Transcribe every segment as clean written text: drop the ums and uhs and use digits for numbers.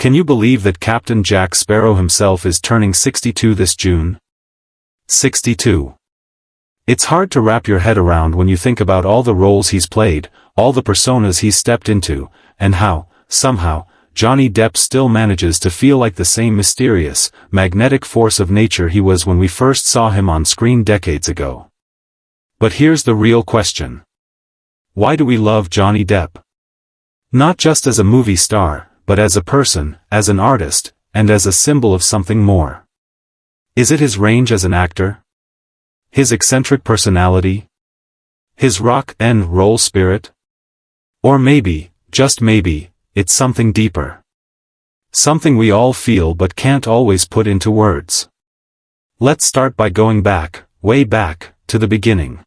Can you believe that Captain Jack Sparrow himself is turning 62 this June? 62. It's hard to wrap your head around when you think about all the roles he's played, all the personas he's stepped into, and how, somehow, Johnny Depp still manages to feel like the same mysterious, magnetic force of nature he was when we first saw him on screen decades ago. But here's the real question. Why do we love Johnny Depp? Not just as a movie star, but as a person, as an artist, and as a symbol of something more. Is it his range as an actor? His eccentric personality? His rock and roll spirit? Or maybe, just maybe, it's something deeper. Something we all feel but can't always put into words. Let's start by going back, way back, to the beginning.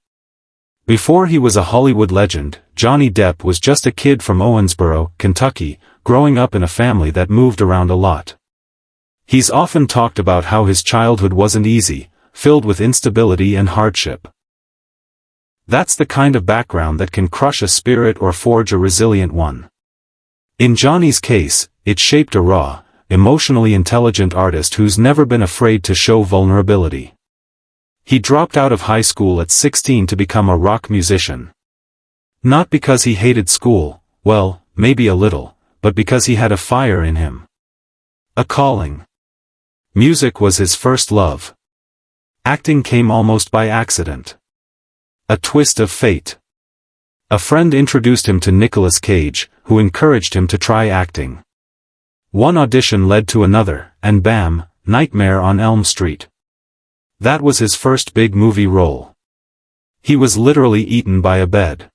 Before he was a Hollywood legend, Johnny Depp was just a kid from Owensboro, Kentucky, growing up in a family that moved around a lot. He's often talked about how his childhood wasn't easy, filled with instability and hardship. That's the kind of background that can crush a spirit or forge a resilient one. In Johnny's case, it shaped a raw, emotionally intelligent artist who's never been afraid to show vulnerability. He dropped out of high school at 16 to become a rock musician. Not because he hated school, well, maybe a little, but because he had a fire in him. A calling. Music was his first love. Acting came almost by accident. A twist of fate. A friend introduced him to Nicolas Cage, who encouraged him to try acting. One audition led to another, and bam, Nightmare on Elm Street. That was his first big movie role. He was literally eaten by a bed.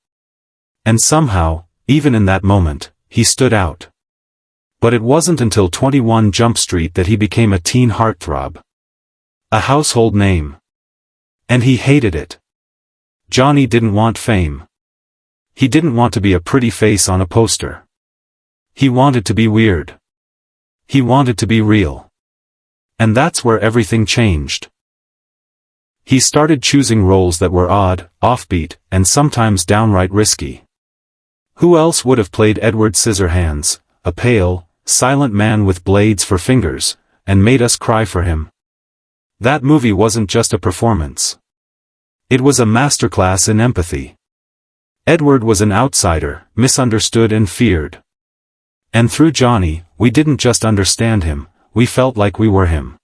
And somehow, even in that moment, he stood out. But it wasn't until 21 Jump Street that he became a teen heartthrob. A household name. And he hated it. Johnny didn't want fame. He didn't want to be a pretty face on a poster. He wanted to be weird. He wanted to be real. And that's where everything changed. He started choosing roles that were odd, offbeat, and sometimes downright risky. Who else would have played Edward Scissorhands, a pale, silent man with blades for fingers, and made us cry for him? That movie wasn't just a performance. It was a masterclass in empathy. Edward was an outsider, misunderstood and feared. And through Johnny, we didn't just understand him, we felt like we were him.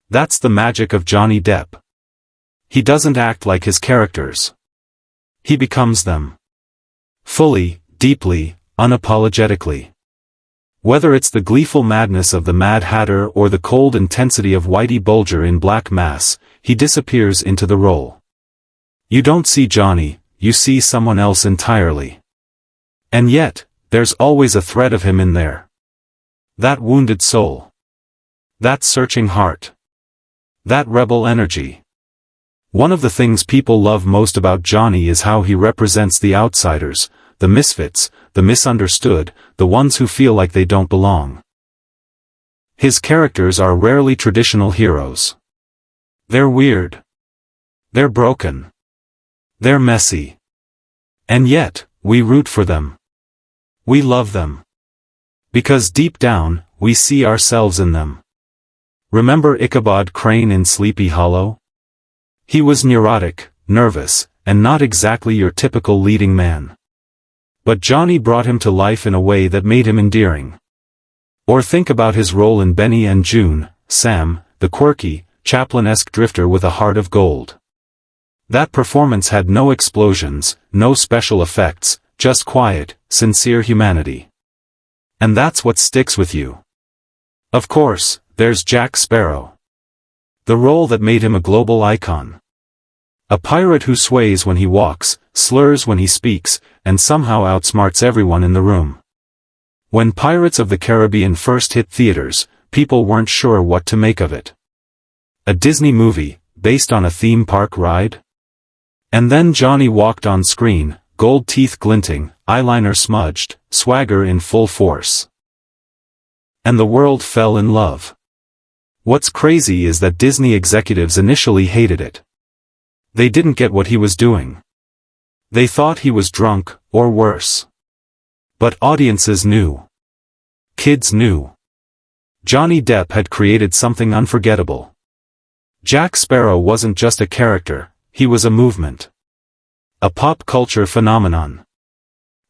That's the magic of Johnny Depp. He doesn't act like his characters. He becomes them. Fully, deeply, unapologetically. Whether it's the gleeful madness of the Mad Hatter or the cold intensity of Whitey Bulger in Black Mass, he disappears into the role. You don't see Johnny, you see someone else entirely. And yet, there's always a thread of him in there. That wounded soul. That searching heart. That rebel energy. One of the things people love most about Johnny is how he represents the outsiders, the misfits, the misunderstood, the ones who feel like they don't belong. His characters are rarely traditional heroes. They're weird. They're broken. They're messy. And yet, we root for them. We love them. Because deep down, we see ourselves in them. Remember Ichabod Crane in Sleepy Hollow? He was neurotic, nervous, and not exactly your typical leading man. But Johnny brought him to life in a way that made him endearing. Or think about his role in Benny and June, Sam, the quirky, Chaplin-esque drifter with a heart of gold. That performance had no explosions, no special effects, just quiet, sincere humanity. And that's what sticks with you. Of course, there's Jack Sparrow. The role that made him a global icon. A pirate who sways when he walks, slurs when he speaks, and somehow outsmarts everyone in the room. When Pirates of the Caribbean first hit theaters, people weren't sure what to make of it. A Disney movie, based on a theme park ride? And then Johnny walked on screen, gold teeth glinting, eyeliner smudged, swagger in full force. And the world fell in love. What's crazy is that Disney executives initially hated it. They didn't get what he was doing. They thought he was drunk, or worse. But audiences knew. Kids knew. Johnny Depp had created something unforgettable. Jack Sparrow wasn't just a character, he was a movement. A pop culture phenomenon.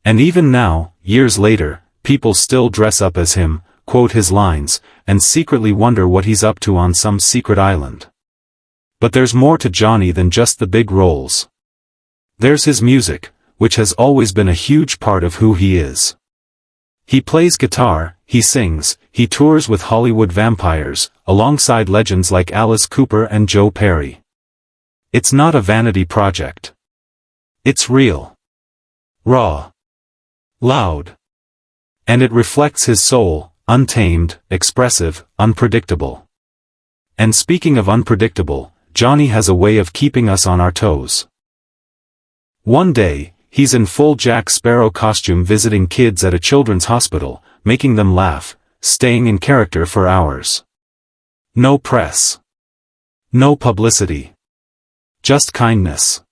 And even now, years later, people still dress up as him, quote his lines, and secretly wonder what he's up to on some secret island. But there's more to Johnny than just the big roles. There's his music, which has always been a huge part of who he is. He plays guitar, he sings, he tours with Hollywood vampires, alongside legends like Alice Cooper and Joe Perry. It's not a vanity project. It's real. Raw. Loud. And it reflects his soul, untamed, expressive, unpredictable. And speaking of unpredictable, Johnny has a way of keeping us on our toes. One day, he's in full Jack Sparrow costume visiting kids at a children's hospital, making them laugh, staying in character for hours. No press. No publicity. Just kindness.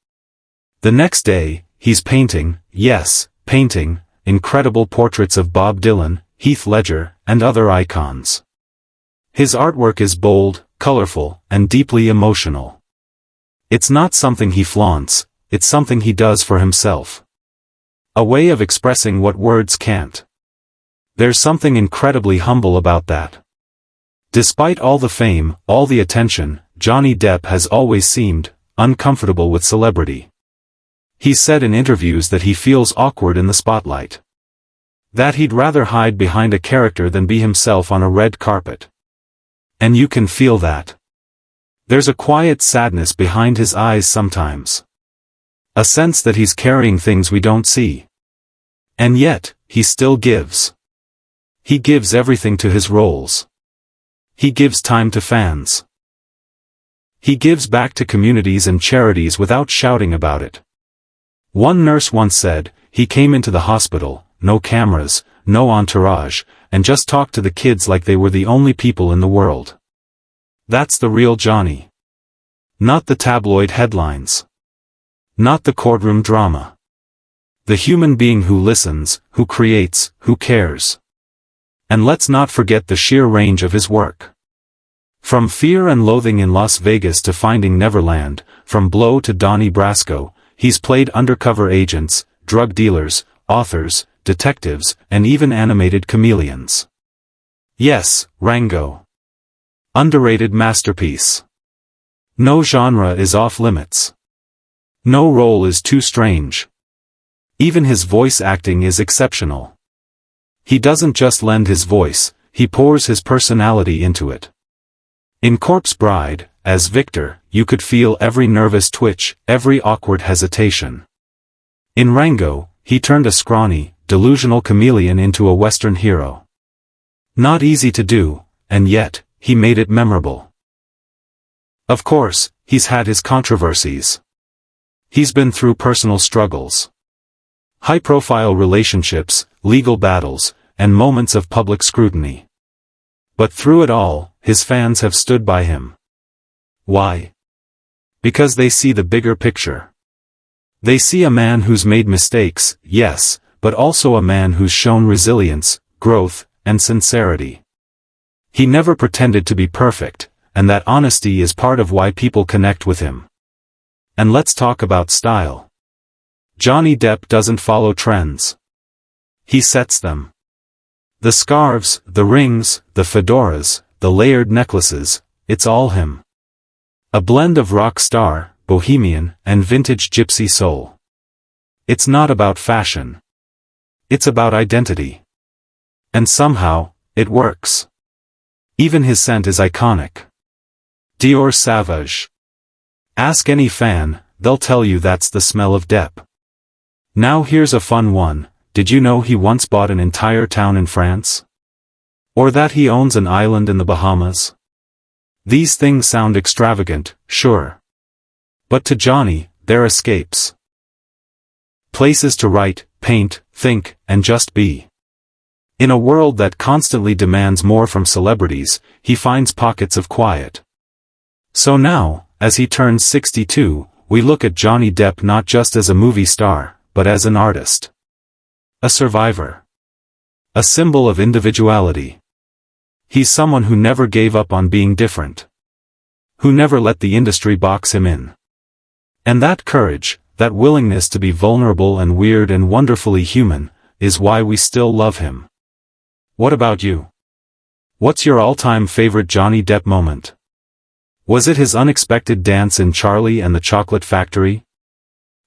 The next day, he's painting, yes, painting, incredible portraits of Bob Dylan, Heath Ledger, and other icons. His artwork is bold, colorful, and deeply emotional. It's not something he flaunts, it's something he does for himself. A way of expressing what words can't. There's something incredibly humble about that. Despite all the fame, all the attention, Johnny Depp has always seemed uncomfortable with celebrity. He said in interviews that he feels awkward in the spotlight. That he'd rather hide behind a character than be himself on a red carpet. And you can feel that. There's a quiet sadness behind his eyes sometimes. A sense that he's carrying things we don't see. And yet, he still gives. He gives everything to his roles. He gives time to fans. He gives back to communities and charities without shouting about it. One nurse once said, he came into the hospital, no cameras, no entourage, and just talked to the kids like they were the only people in the world. That's the real Johnny. Not the tabloid headlines. Not the courtroom drama. The human being who listens, who creates, who cares. And let's not forget the sheer range of his work. From Fear and Loathing in Las Vegas to Finding Neverland, from Blow to Donnie Brasco, he's played undercover agents, drug dealers, authors, detectives, and even animated chameleons. Yes, Rango. Underrated masterpiece. No genre is off limits. No role is too strange. Even his voice acting is exceptional. He doesn't just lend his voice, he pours his personality into it. In Corpse Bride, as Victor, you could feel every nervous twitch, every awkward hesitation. In Rango, he turned a scrawny, delusional chameleon into a Western hero. Not easy to do, and yet, he made it memorable. Of course, he's had his controversies. He's been through personal struggles. High-profile relationships, legal battles, and moments of public scrutiny. But through it all, his fans have stood by him. Why? Because they see the bigger picture. They see a man who's made mistakes, yes, but also a man who's shown resilience, growth, and sincerity. He never pretended to be perfect, and that honesty is part of why people connect with him. And let's talk about style. Johnny Depp doesn't follow trends. He sets them. The scarves, the rings, the fedoras, the layered necklaces, it's all him. A blend of rock star, bohemian, and vintage gypsy soul. It's not about fashion. It's about identity. And somehow, it works. Even his scent is iconic. Dior Sauvage. Ask any fan, they'll tell you that's the smell of Depp. Now here's a fun one, did you know he once bought an entire town in France? Or that he owns an island in the Bahamas? These things sound extravagant, sure. But to Johnny, they're escapes. Places to write, paint, think, and just be. In a world that constantly demands more from celebrities, he finds pockets of quiet. So now, as he turns 62, we look at Johnny Depp not just as a movie star, but as an artist. A survivor. A symbol of individuality. He's someone who never gave up on being different. Who never let the industry box him in. And that courage, that willingness to be vulnerable and weird and wonderfully human, is why we still love him. What about you? What's your all-time favorite Johnny Depp moment? Was it his unexpected dance in Charlie and the Chocolate Factory?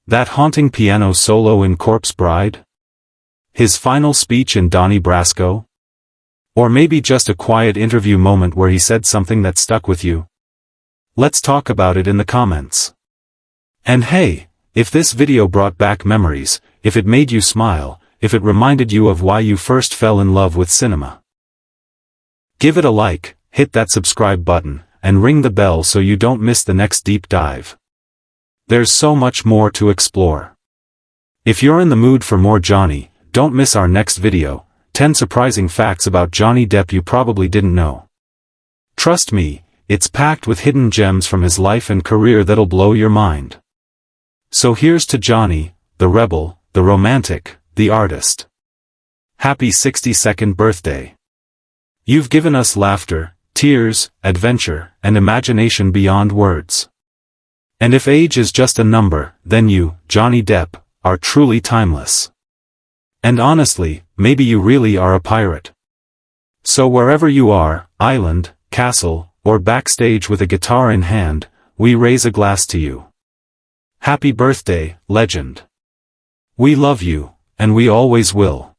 That haunting piano solo in Corpse Bride? His final speech in Donnie Brasco? Or maybe just a quiet interview moment where he said something that stuck with you? Let's talk about it in the comments. And hey, if this video brought back memories, if it made you smile, if it reminded you of why you first fell in love with cinema, give it a like, hit that subscribe button, and ring the bell so you don't miss the next deep dive. There's so much more to explore. If you're in the mood for more Johnny, don't miss our next video, 10 surprising facts about Johnny Depp you probably didn't know. Trust me, it's packed with hidden gems from his life and career that'll blow your mind. So here's to Johnny, the rebel, the romantic, the artist. Happy 62nd birthday. You've given us laughter, tears, adventure, and imagination beyond words. And if age is just a number, then you, Johnny Depp, are truly timeless. And honestly, maybe you really are a pirate. So wherever you are, island, castle, or backstage with a guitar in hand, we raise a glass to you. Happy birthday, legend. We love you, and we always will.